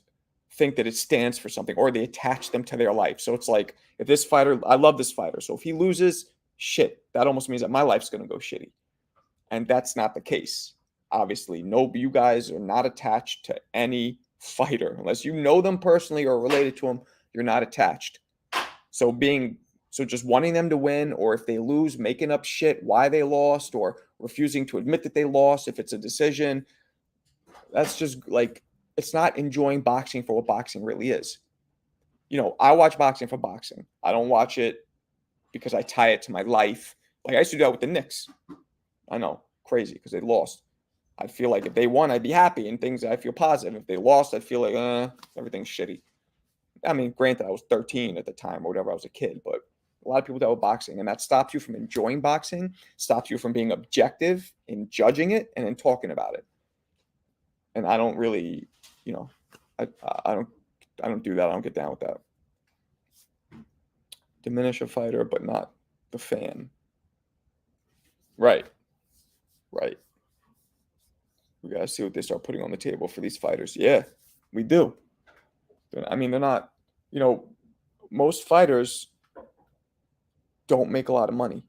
think that it stands for something, or they attach them to their life. So it's like, if this fighter, I love this fighter, so if he loses, shit, that almost means that my life's going to go shitty. And that's not the case. Obviously, no, you guys are not attached to any fighter. Unless you know them personally or related to them, you're not attached. So just wanting them to win, or if they lose, making up shit why they lost, or refusing to admit that they lost if it's a decision, that's just like, it's not enjoying boxing for what boxing really is. I watch boxing for boxing. I don't watch it because I tie it to my life. Like I used to do that with the Knicks. I know, crazy, because they lost. I feel like if they won, I'd be happy and things. I feel positive. If they lost, I'd feel like everything's shitty. I mean, granted, I was 13 at the time or whatever. I was a kid, but a lot of people do that with boxing, and that stops you from enjoying boxing, stops you from being objective in judging it and in talking about it. And I don't really, I don't do that. I don't get down with that. Diminish a fighter, but not the fan. Right. We gotta see what they start putting on the table for these fighters. Yeah, we do. I mean, they're not, most fighters don't make a lot of money.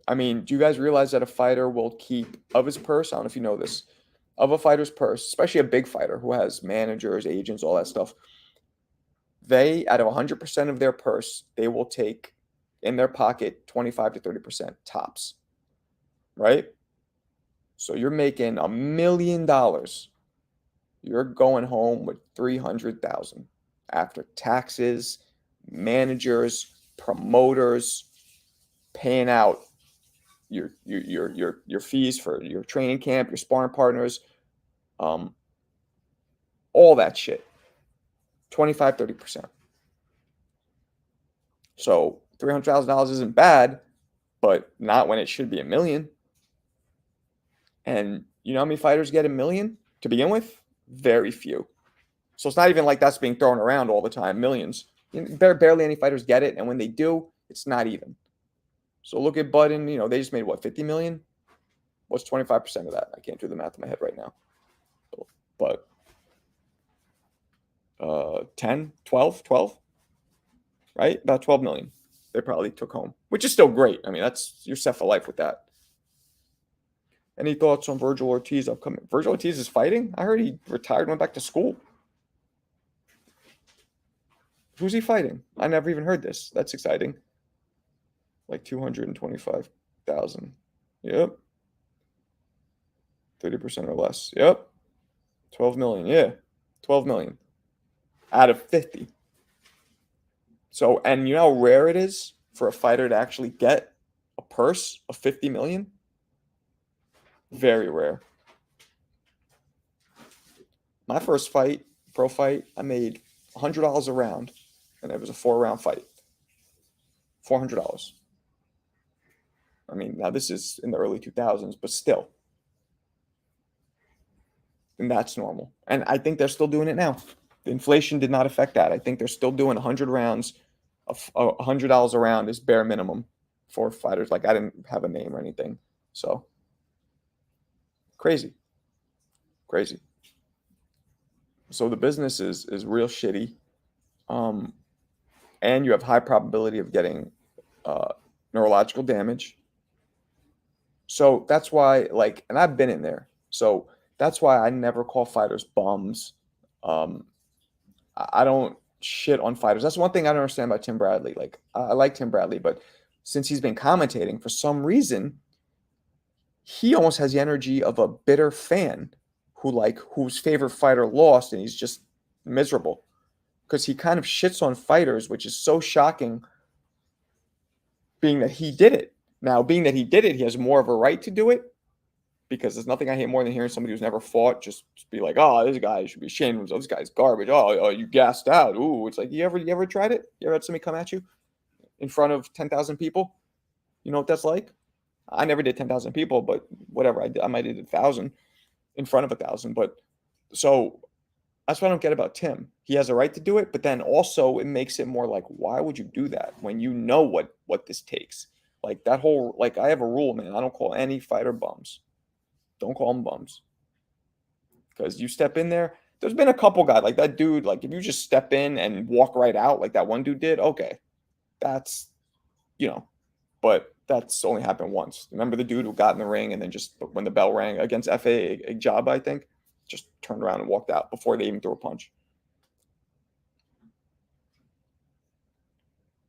I mean, do you guys realize that a fighter will keep of his purse? I don't know if you know this. Of a fighter's purse, especially a big fighter who has managers, agents, all that stuff, they, out of 100% of their purse, they will take in their pocket 25 to 30% tops, right? So you're making $1 million. You're going home with 300,000 after taxes, managers, promoters, paying out your fees for your training camp, your sparring partners, all that shit. 25, 30%. So $300,000 isn't bad, but not when it should be $1 million. And you know how many fighters get $1 million to begin with? Very few. So it's not even like that's being thrown around all the time, millions. Barely any fighters get it, and when they do, it's not even. So look at Bud, and they just made what, 50 million? What's 25% of that? I can't do the math in my head right now. But 10, 12, 12, right? About 12 million they probably took home, which is still great. I mean, you're set for life with that. Any thoughts on Virgil Ortiz upcoming? Virgil Ortiz is fighting? I heard he retired, went back to school. Who's he fighting? I never even heard this. That's exciting. Like 225,000. Yep. 30% or less. Yep. 12 million. Yeah. 12 million out of 50. So, and you know how rare it is for a fighter to actually get a purse of 50 million? Very rare. My first fight, pro fight, I made $100 a round, and it was a 4-round fight. $400. I mean, now this is in the early 2000s, but still. And that's normal. And I think they're still doing it now. The inflation did not affect that. I think they're still doing 100 rounds. $100 a round is bare minimum for fighters. Like, I didn't have a name or anything. So, crazy. Crazy. So the business is real shitty. And you have high probability of getting neurological damage. So that's why, like, and I've been in there. So that's why I never call fighters bums. I don't shit on fighters. That's one thing I don't understand about Tim Bradley. Like, I like Tim Bradley, but since he's been commentating, for some reason, he almost has the energy of a bitter fan whose favorite fighter lost, and he's just miserable because he kind of shits on fighters, which is so shocking, being that he did it. Now, being that he did it, he has more of a right to do it, because there's nothing I hate more than hearing somebody who's never fought just be like, "Oh, this guy should be ashamed of himself. This guy's garbage. Oh, you gassed out." Ooh, it's like, you ever tried it? You ever had somebody come at you in front of 10,000 people? You know what that's like? I never did 10,000 people, but whatever. I might have did 1,000 in front of 1,000. But so that's what I don't get about Tim. He has a right to do it, but then also it makes it more like, why would you do that when you know what this takes? Like, that whole, like, I have a rule, man. I don't call any fighter bums. Don't call them bums. Because you step in there, there's been a couple guys like that dude. Like, if you just step in and walk right out like that one dude did, okay, that's, but that's only happened once. Remember the dude who got in the ring and then just, when the bell rang against FA Job, I think, just turned around and walked out before they even threw a punch.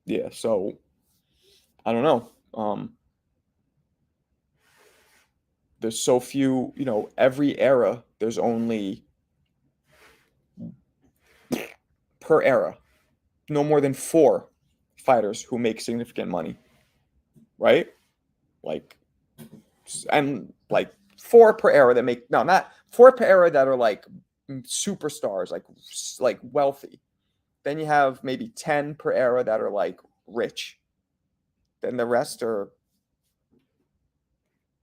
Yeah, so I don't know. There's so few, every era, there's only, per era, no more than 4 fighters who make significant money, right? Like, and like 4 per era that make, no, not 4 per era that are like superstars, like wealthy. Then you have maybe 10 per era that are like rich. Then the rest are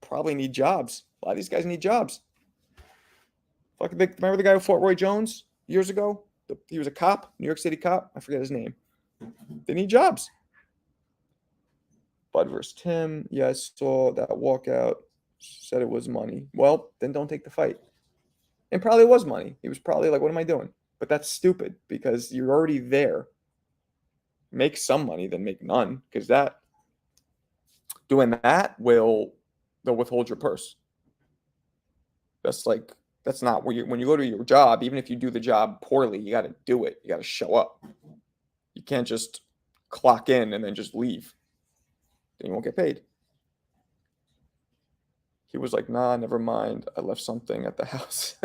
probably need jobs. A lot of these guys need jobs. Remember the guy who fought Roy Jones years ago? He was a cop, New York City cop. I forget his name. They need jobs. Bud versus Tim. Yeah, I saw that walkout. Said it was money. Well, then don't take the fight. And probably was money. He was probably like, what am I doing? But that's stupid because you're already there. Make some money, then make none. Because doing that they'll withhold your purse. That's not when you go to your job, even if you do the job poorly, you got to do it. You got to show up. You can't just clock in and then just leave. Then you won't get paid. He was like, nah, never mind. I left something at the house.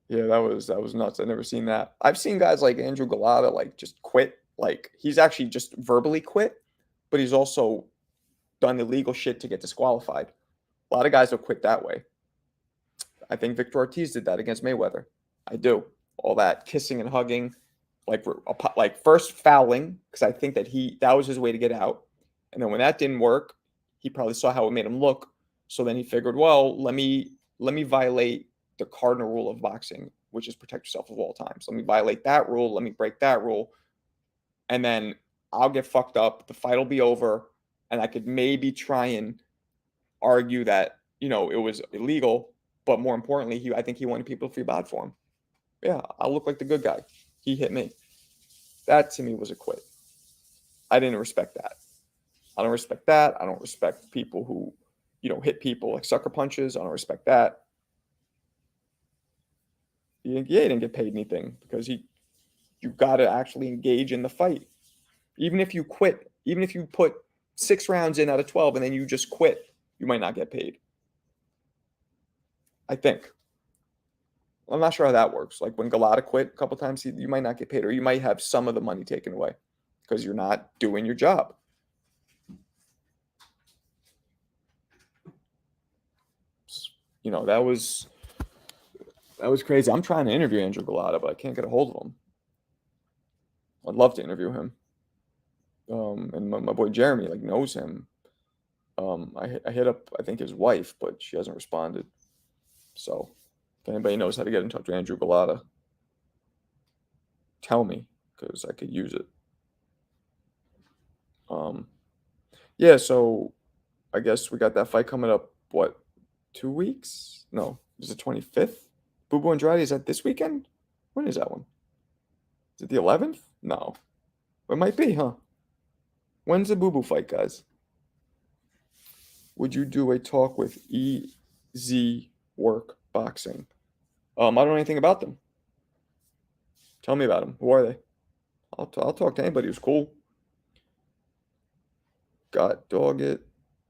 Yeah, that was nuts. I've never seen that. I've seen guys like Andrew Galata like just quit. Like, he's actually just verbally quit, but he's also done illegal shit to get disqualified. A lot of guys will quit that way. I think Victor Ortiz did that against Mayweather. I do. All that kissing and hugging, like first fouling, because I think that was his way to get out. And then when that didn't work, he probably saw how it made him look. So then he figured, well, let me violate the cardinal rule of boxing, which is protect yourself at all times. Let me violate that rule. Let me break that rule. And then I'll get fucked up. The fight will be over, and I could maybe try and argue that it was illegal. But more importantly, I think he wanted people to feel bad for him. Yeah, I look like the good guy. He hit me. That to me was a quit. I didn't respect that. I don't respect that. I don't respect people who, hit people like sucker punches. I don't respect that. He didn't get paid anything because you got to actually engage in the fight. Even if you quit, even if you put 6 rounds in out of 12 and then you just quit, you might not get paid. I think. I'm not sure how that works. Like when Galata quit a couple times, you might not get paid, or you might have some of the money taken away because you're not doing your job. That was crazy. I'm trying to interview Andrew Galata, but I can't get a hold of him. I'd love to interview him. And my boy Jeremy knows him. I hit up I think his wife, but she hasn't responded. So if anybody knows how to get in touch with Andrew Galata, tell me because I could use it. Yeah, so I guess we got that fight coming up. What, 2 weeks? No, is it 25th? Bubu Andrade, is that this weekend? When is that one? Is it the 11th? No, it might be, huh? When's the Bubu fight, guys? Would you do a talk with EZ Work Boxing? I don't know anything about them. Tell me about them. Who are they? I'll talk to anybody who's cool. Dog it.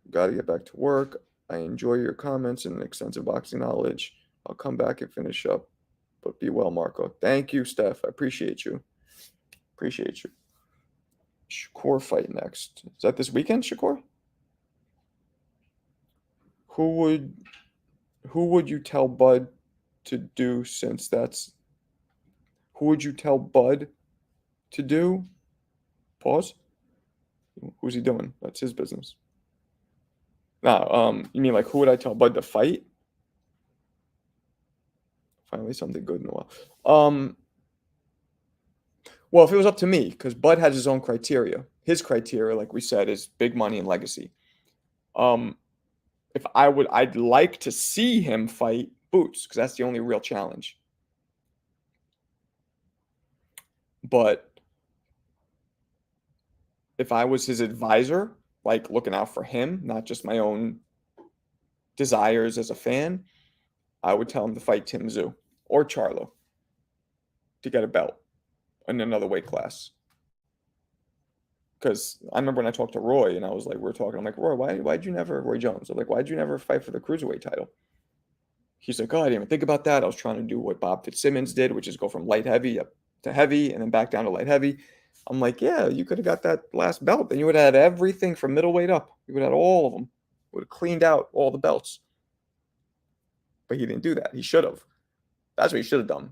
Got to get back to work. I enjoy your comments and extensive boxing knowledge. I'll come back and finish up. But be well, Marco. Thank you, Steph. I appreciate you. Appreciate you. Shakur fight next. Is that this weekend, Shakur? Who would you tell Bud to do since that's who would you tell Bud to do? Pause. Who's he doing? That's his business. Nah, you mean who would I tell Bud to fight? Finally something good in a while. Well, if it was up to me, because Bud has his own criteria. His criteria, like we said, is big money and legacy. I'd like to see him fight Boots, because that's the only real challenge. But if I was his advisor, looking out for him, not just my own desires as a fan, I would tell him to fight Tim Tszyu or Charlo to get a belt in another weight class. Because I remember when I talked to Roy and I was we were talking, I'm like, Roy, why'd you never, Roy Jones, I'm like, why'd you never fight for the cruiserweight title? He's like, oh, I didn't even think about that. I was trying to do what Bob Fitzsimmons did, which is go from light heavy up to heavy and then back down to light heavy. I'm like, yeah, you could have got that last belt. Then you would have had everything from middleweight up. You would have had all of them. Would have cleaned out all the belts. But he didn't do that. He should have. That's what he should have done.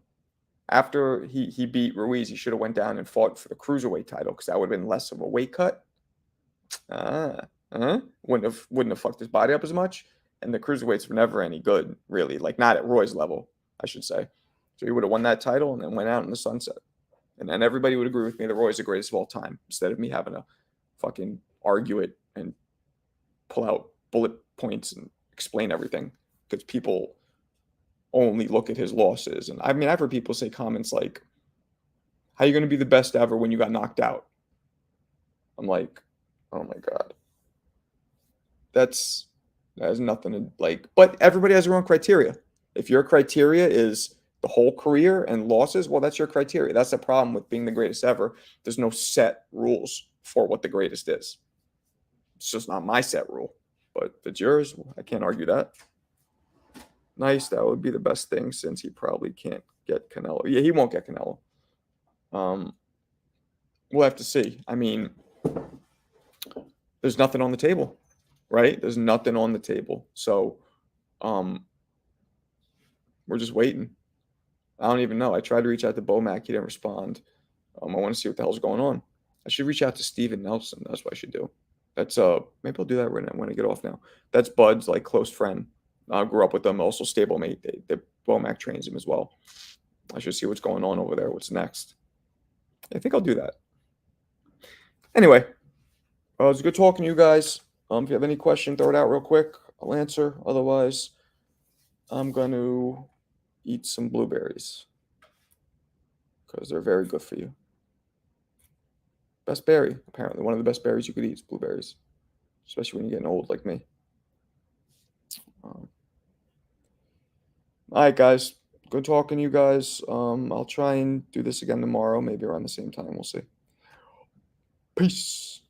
After he beat Ruiz, he should have went down and fought for the cruiserweight title because that would have been less of a weight cut. Wouldn't have fucked his body up as much. And the cruiserweights were never any good, really. Not at Roy's level, I should say. So he would have won that title and then went out in the sunset. And then everybody would agree with me that Roy's the greatest of all time, instead of me having to fucking argue it and pull out bullet points and explain everything. Because people only look at his losses. And I've heard people say comments like, how are you going to be the best ever when you got knocked out? I'm like, oh my God. That has nothing to but everybody has their own criteria. If your criteria is the whole career and losses, well, that's your criteria. That's the problem with being the greatest ever. There's no set rules for what the greatest is. It's just not my set rule. But if it's yours, I can't argue that. Nice. That would be the best thing since he probably can't get Canelo. Yeah, he won't get Canelo. We'll have to see. There's nothing on the table, right? There's nothing on the table. So we're just waiting. I don't even know. I tried to reach out to Bomac. He didn't respond. I want to see what the hell's going on. I should reach out to Steven Nelson. That's what I should do. That's maybe I'll do that right now when I get off now. That's Bud's close friend. I grew up with them, also stablemate. They Bomac trains him as well. I should see what's going on over there. What's next? I think I'll do that. Anyway, it was good talking to you guys. If you have any question, throw it out real quick. I'll answer. Otherwise, I'm going to eat some blueberries because they're very good for you. Best berry, apparently. One of the best berries you could eat is blueberries, especially when you're getting old like me. All right, guys. Good talking to you guys. I'll try and do this again tomorrow, maybe around the same time. We'll see. Peace.